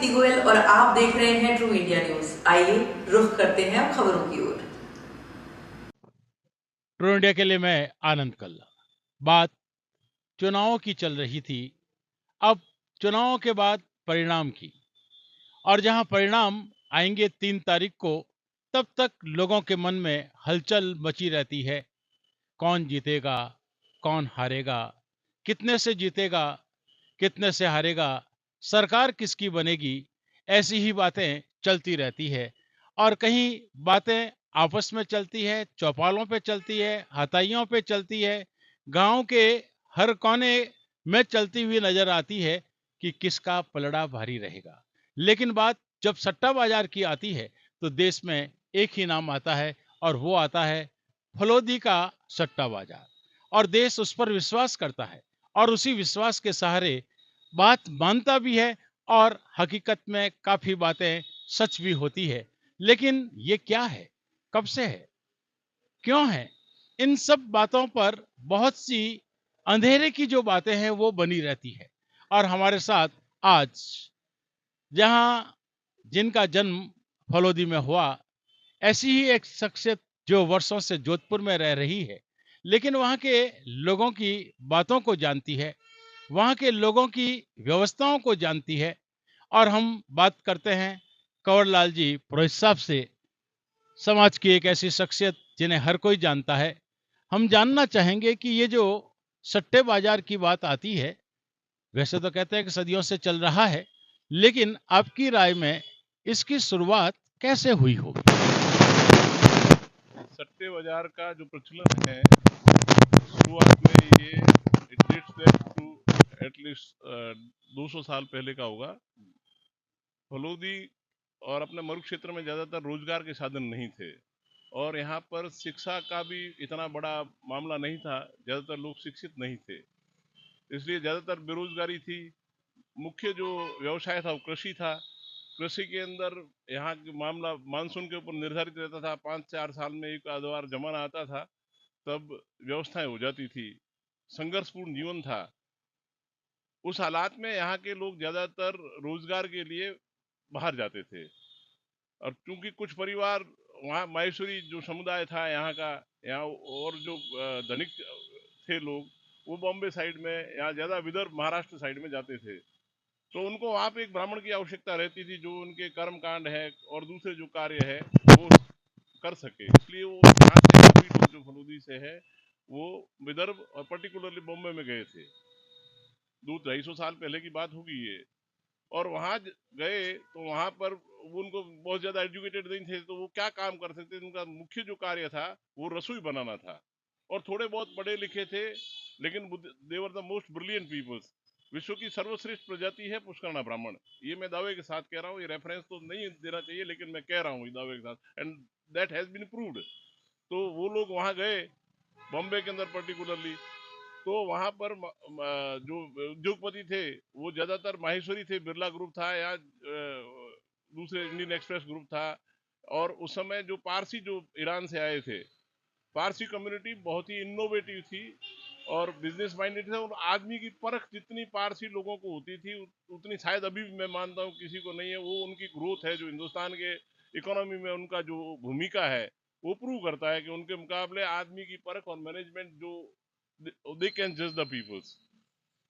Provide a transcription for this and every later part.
दीप्ति गोयल और आप देख रहे हैं ट्रू इंडिया न्यूज। आइए रुख करते हैं अब खबरों की ओर। ट्रू इंडिया के लिए मैं आनंद कल्ला। बात चुनावों की चल रही थी, अब चुनावों के बाद परिणाम की। और जहां परिणाम आएंगे 3 तारीख को, तब तक लोगों के मन में हलचल मची रहती है। कौन जीतेगा, कौन हारेगा, कितने से जीतेगा, कितने से हारेगा, सरकार किसकी बनेगी, ऐसी ही बातें चलती रहती है। और कहीं बातें आपस में चलती है, चौपालों पे चलती है, हथाइयों पे चलती है, गांव के हर कोने में चलती हुई नजर आती है कि किसका पलड़ा भारी रहेगा। लेकिन बात जब सट्टा बाजार की आती है तो देश में एक ही नाम आता है, और वो आता है फलोदी का सट्टा बाजार। और देश उस पर विश्वास करता है और उसी विश्वास के सहारे बात मानता भी है, और हकीकत में काफी बातें सच भी होती है। लेकिन ये क्या है, कब से है, क्यों है, इन सब बातों पर बहुत सी अंधेरे की जो बातें हैं वो बनी रहती है। और हमारे साथ आज, जहां जिनका जन्म फलोदी में हुआ, ऐसी ही एक शख्सियत जो वर्षों से जोधपुर में रह रही है, लेकिन वहां के लोगों की बातों को जानती है, वहां के लोगों की व्यवस्थाओं को जानती है। और हम बात करते हैं कंवरलाल जी पुरोहित साहब से, समाज की एक ऐसी शख्सियत जिन्हें हर कोई जानता है। हम जानना चाहेंगे कि ये जो सट्टे बाजार की बात आती है, वैसे तो कहते हैं कि सदियों से चल रहा है, लेकिन आपकी राय में इसकी शुरुआत कैसे हुई होगी? सट्टे बाजार का जो प्रचलन है, शुरुआत में ये it dates back to at least 200 साल पहले का होगा। फलोदी और अपने मरु क्षेत्र में ज़्यादातर रोजगार के साधन नहीं थे, और यहाँ पर शिक्षा का भी इतना बड़ा मामला नहीं था, ज़्यादातर लोग शिक्षित नहीं थे, इसलिए ज़्यादातर बेरोजगारी थी। मुख्य जो व्यवसाय था वो कृषि था। कृषि के अंदर यहाँ के मामला मानसून के ऊपर निर्धारित रहता था। 5-4 साल में एक आध बार जमाना आता था, तब व्यवस्थाएं हो जाती थी। संघर्षपूर्ण जीवन था। उस हालात में यहाँ के लोग ज्यादातर रोजगार के लिए बाहर जाते थे, और क्योंकि कुछ परिवार वहाँ माहेश्वरी जो समुदाय था यहाँ का, यहाँ और जो धनिक थे लोग, वो बॉम्बे साइड में, यहाँ ज्यादा विदर्भ महाराष्ट्र साइड में जाते थे, तो उनको वहाँ पे एक ब्राह्मण की आवश्यकता रहती थी जो उनके कर्म कांड है और दूसरे जो कार्य है वो कर सके। इसलिए वो यहाँ से काफी लोग जो फलूदी से है वो विदर्भ और पर्टिकुलरली बॉम्बे में गए थे। 200-250 साल पहले की बात होगी ये। और वहाँ गए तो वहाँ पर वो उनको बहुत ज्यादा एजुकेटेड नहीं थे, तो वो क्या काम कर सकते थे? उनका मुख्य जो कार्य था वो रसोई बनाना था। और थोड़े बहुत पढ़े लिखे थे, लेकिन they were the most brilliant peoples. विश्व की सर्वश्रेष्ठ प्रजाति है पुष्करणा ब्राह्मण। ये मैं दावे के साथ कह रहा हूँ, ये रेफरेंस तो नहीं देना चाहिए, लेकिन मैं कह रहा हूँ दावे के साथ, and that has been proved. तो वो लोग वहाँ गए, बॉम्बे के अंदर पर्टिकुलरली, तो वहां पर जो उद्योगपति थे वो ज्यादातर माहेश्वरी थे, बिरला ग्रुप था या दूसरे इंडियन एक्सप्रेस ग्रुप था। और उस समय जो पारसी जो ईरान से आए थे, पारसी कम्युनिटी बहुत ही इनोवेटिव थी और बिजनेस माइंडेड थे, और आदमी की परख जितनी पारसी लोगों को होती थी उतनी शायद अभी भी मैं मानता हूँ किसी को नहीं है। वो उनकी ग्रोथ है जो हिंदुस्तान के इकोनॉमी में उनका जो भूमिका है वो प्रूव करता है कि उनके मुकाबले आदमी की परख और मैनेजमेंट जो दे कैन जज द पीपल्स।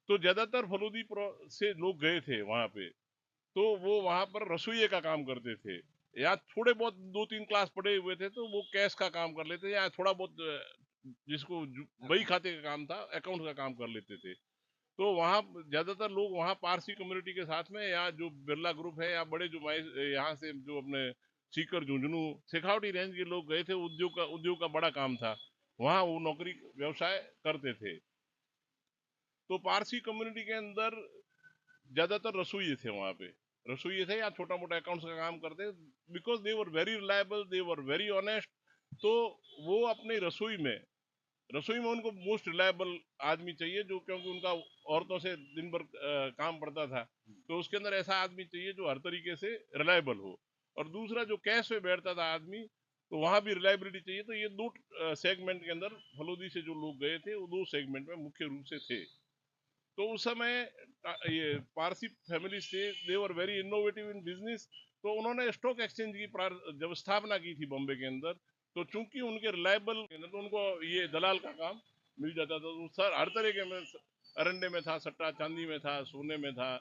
तो ज्यादातर फलूदी से लोग गए थे वहां पे, तो वो वहां पर रसोइये का काम करते थे, या थोड़े बहुत 2-3 क्लास पढ़े हुए थे तो वो कैश का काम कर लेते, या थोड़ा बहुत जिसको बही खाते का काम था, अकाउंट का काम कर लेते थे। तो वहाँ ज्यादातर लोग वहाँ पारसी कम्युनिटी के साथ में, या जो बिरला ग्रुप है या बड़े जो यहाँ से जो अपने सीकर, झुंझुनू, शेखावटी रेंज के लोग गए थे। उद्योग का बड़ा काम था, वहाँ वो नौकरी व्यवसाय करते थे। तो पारसी कम्युनिटी के अंदर ज्यादातर रसोई थे, वहां पे रसोई थे या छोटा मोटा अकाउंट्स का काम करते, because they were very reliable, they were very honest. तो वो अपनी रसोई में उनको मोस्ट रिलायबल आदमी चाहिए, जो क्योंकि उनका औरतों से दिन भर काम पड़ता था, तो उसके अंदर ऐसा आदमी चाहिए जो हर तरीके से रिलायबल हो। और दूसरा जो कैश पे बैठता था आदमी, तो वहां भी रिलायबिलिटी चाहिए। तो ये दो सेगमेंट के अंदर फलोदी से जो लोग गए थे वो 2 सेगमेंट में मुख्य रूप से थे। तो उस समय ये पारसी फैमिली से they were very innovative in business, तो उन्होंने स्टॉक एक्सचेंज की जब स्थापना की थी बॉम्बे के अंदर, तो चूंकि उनके रिलायबल, तो उनको ये दलाल का काम मिल जाता था। तो सर हर तरह के में, अरंडे में था सट्टा, चांदी में था, सोने में था।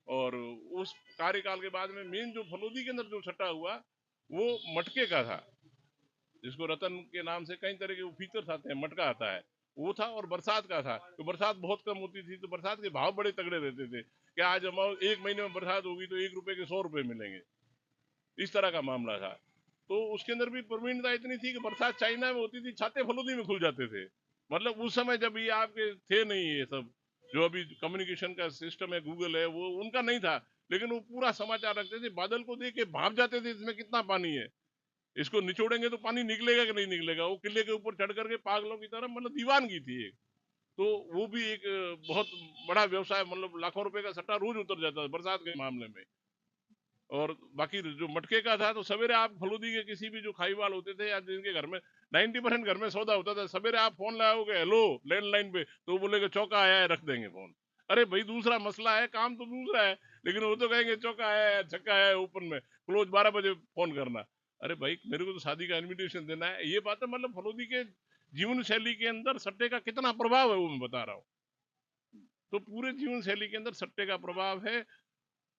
और उस कार्यकाल के बाद में मेन जो फलोदी के अंदर जो सट्टा हुआ वो मटके का था, जिसको रतन के नाम से कई तरह के फीचर्स आते हैं, मटका आता है वो था। और बरसात का था, तो बरसात बहुत कम होती थी, तो बरसात के भाव बड़े तगड़े रहते थे कि आज हम 1 महीने में बरसात होगी तो 1 रुपए के 100 रुपए मिलेंगे, इस तरह का मामला था। तो उसके अंदर भी प्रवीणता इतनी थी कि बरसात चाइना में होती थी, छाते फलोदी में खुल जाते थे। मतलब उस समय जब ये आपके थे नहीं ये सब, जो अभी कम्युनिकेशन का सिस्टम है, गूगल है, वो उनका नहीं था, लेकिन वो पूरा समाचार रखते थे, बादल को देख के भाप जाते थे इसमें कितना पानी है, इसको निचोड़ेंगे तो पानी निकलेगा कि नहीं निकलेगा। वो किले के ऊपर चढ़ करके पागलों की तरह, मतलब दीवानगी थी एक। तो वो भी एक बहुत बड़ा व्यवसाय, मतलब लाखों रुपए का सट्टा रोज उतर जाता था बरसात के मामले में। और बाकी जो मटके का था, तो सवेरे आप फलूदी के किसी भी जो खाईवाल होते थे या जिनके घर में 90% घर में सौदा होता था, सवेरे आप फोन लगाओगे हेलो लैंडलाइन पे, तो वो बोलेंगे चौका आया है, रख देंगे फोन। अरे भाई दूसरा मसला है, काम तो दूसरा है, लेकिन वो तो कहेंगे चौका आया है, छक्का आया है, ओपन में क्लोज 12 बजे फोन करना। अरे भाई मेरे को तो शादी का इन्विटेशन देना है। ये बात है, मतलब फलूदी के जीवन शैली के अंदर सट्टे का कितना प्रभाव है वो मैं बता रहा हूँ। तो पूरे जीवन शैली के अंदर सट्टे का प्रभाव है।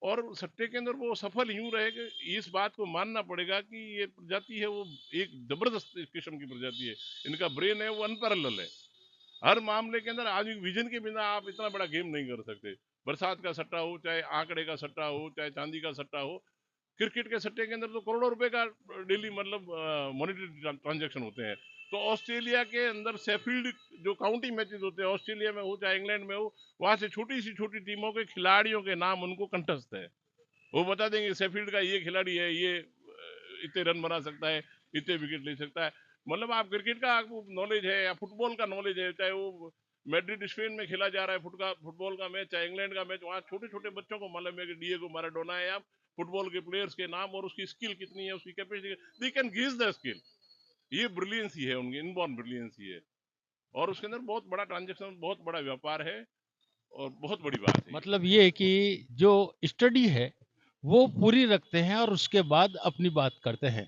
और सट्टे के अंदर वो सफल यूं रहे कि इस बात को मानना पड़ेगा कि ये प्रजाति है वो एक जबरदस्त किस्म की प्रजाति है। इनका ब्रेन है वो अनपैरेलल है हर मामले के अंदर। आज विजन के बिना आप इतना बड़ा गेम नहीं कर सकते। बरसात का सट्टा हो, चाहे आंकड़े का सट्टा हो, चाहे चांदी का सट्टा हो, क्रिकेट के सट्टे के अंदर तो करोड़ों रुपए का डेली मतलब मॉनेटरी ट्रांजैक्शन होते हैं। तो ऑस्ट्रेलिया के अंदर शेफील्ड जो काउंटी मैचेस होते हैं, ऑस्ट्रेलिया में हो चाहे इंग्लैंड में हो, वहां से छोटी सी छोटी टीमों के खिलाड़ियों के नाम उनको कंठस्थ है। वो बता देंगे शेफील्ड का ये खिलाड़ी है, ये इतने रन बना सकता है, इतने विकेट ले सकता है। मतलब आप क्रिकेट का आपको नॉलेज है या फुटबॉल का नॉलेज है, चाहे वो मैड्रिड स्पेन में खेला जा रहा है फुटबॉल का मैच, चाहे इंग्लैंड का मैच, वहाँ छोटे छोटे बच्चों को मालूम है कि डिएगो मैराडोना है, आप फुटबॉल के प्लेयर्स के नाम और उसकी स्किल कितनी है, उसकी capacity, they can gauge the skill. ये ब्रिलियंस ही है, उनकी इनबॉर्न ब्रिलियंस ही है। और उसके अंदर बहुत बड़ा ट्रांजेक्शन, बहुत बड़ा व्यापार है और बहुत बड़ी बात है। मतलब ये कि जो स्टडी है वो पूरी रखते हैं और उसके बाद अपनी बात करते हैं।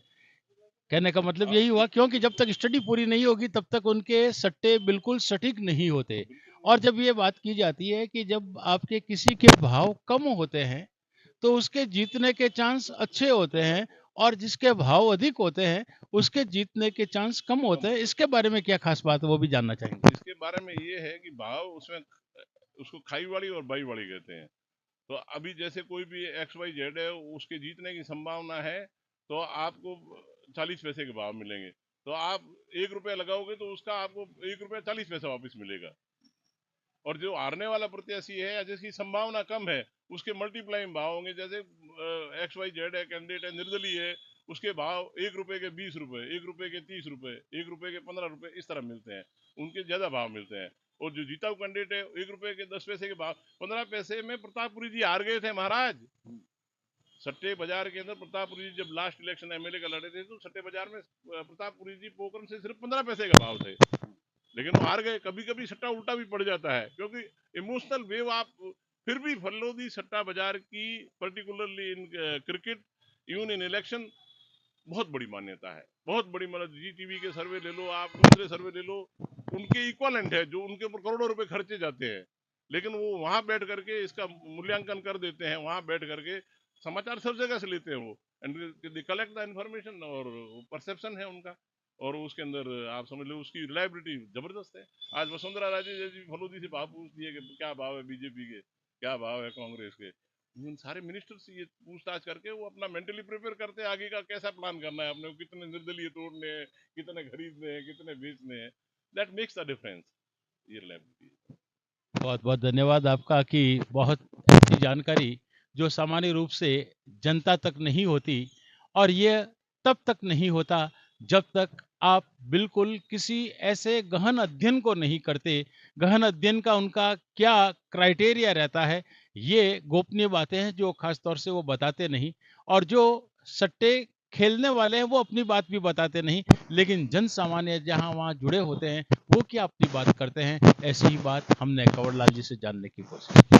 कहने का मतलब यही हुआ, क्योंकि जब तक स्टडी पूरी नहीं होगी तब तक उनके सट्टे बिल्कुल सटीक नहीं होते। और जब ये बात की जाती है कि जब आपके किसी के भाव कम होते हैं तो उसके जीतने के चांस अच्छे होते हैं, और जिसके भाव अधिक होते हैं उसके जीतने के चांस कम होते हैं। इसके बारे में क्या खास बात है वो भी जानना चाहेंगे। इसके बारे में ये है कि भाव उसमें उसको खाई वाली और बाई वाली कहते हैं। तो अभी जैसे कोई भी XYZ है, उसके जीतने की संभावना है, तो आपको 40 पैसे के भाव मिलेंगे। तो आप 1 रुपया लगाओगे तो उसका आपको 1 रुपया 40 पैसा वापस मिलेगा। और जो हारने वाला प्रत्याशी है या जिसकी संभावना कम है, उसके मल्टीप्लाइंग भाव होंगे। जैसे XYZ है, कैंडिडेट है, निर्दलीय है, उसके भाव 1 रुपए के 20 रुपए, 1 रुपए के 30 रुपए, 1 रुपए के 15 रुपए, इस तरह मिलते हैं, उनके ज्यादा भाव मिलते हैं। और जो जीता हुआ कैंडिडेट है, 1 रुपए के 10 पैसे के भाव, 15 पैसे में प्रतापपुरी जी हार गए थे महाराज। सट्टे बाजार के अंदर प्रतापपुरी जी जब लास्ट इलेक्शन MLA का लड़े थे, तो सट्टे बाजार में प्रतापपुरी जी पोकरम से सिर्फ 15 पैसे का भाव थे, लेकिन वो हार गए। कभी कभी सट्टा उल्टा भी पड़ जाता है, क्योंकि इमोशनल वेव आप फिर भी फलोदी सट्टा बाजार की, particularly in cricket, even in election, बहुत बड़ी मान्यता है, बहुत बड़ी। मतलब GTV के सर्वे ले लो, आप दूसरे सर्वे ले लो, उनके इक्वलेंट है, जो उनके ऊपर करोड़ों रुपए खर्चे जाते हैं, लेकिन वो वहां बैठ करके इसका मूल्यांकन कर देते हैं। वहां बैठ करके समाचार सब जगह से लेते हैं वो, एंड कलेक्ट द इन्फॉर्मेशन, और परसेप्शन है उनका, और उसके अंदर आप समझ लो उसकी रिलायबिलिटी जबरदस्त है। आज वसुंधरा राजे जैसी फलोदी से भाव पूछ दिए कि क्या भाव है BJP के, क्या भाव है कांग्रेस के, उन सारे मिनिस्टर से ये पूछताछ करके वो अपना मेंटली प्रिपेयर करते हैं आगे का कैसा प्लान करना है अपने को, कितने निर्दलीय तोड़ने हैं, कितने खरीदने हैं, कितने बेचने हैं। दैट मेक्स द डिफरेंस, ये रिलायबिलिटी। बहुत बहुत धन्यवाद आपका कि बहुत ऐसी जानकारी जो सामान्य रूप से जनता तक नहीं होती, और ये तब तक नहीं होता जब तक आप बिल्कुल किसी ऐसे गहन अध्ययन को नहीं करते। गहन अध्ययन का उनका क्या क्राइटेरिया रहता है, ये गोपनीय बातें हैं जो खास तौर से वो बताते नहीं, और जो सट्टे खेलने वाले हैं वो अपनी बात भी बताते नहीं। लेकिन जन सामान्य जहां वहां जुड़े होते हैं वो क्या अपनी बात करते हैं, ऐसी ही बात हमने कंवरलाल जी से जानने की कोशिश की।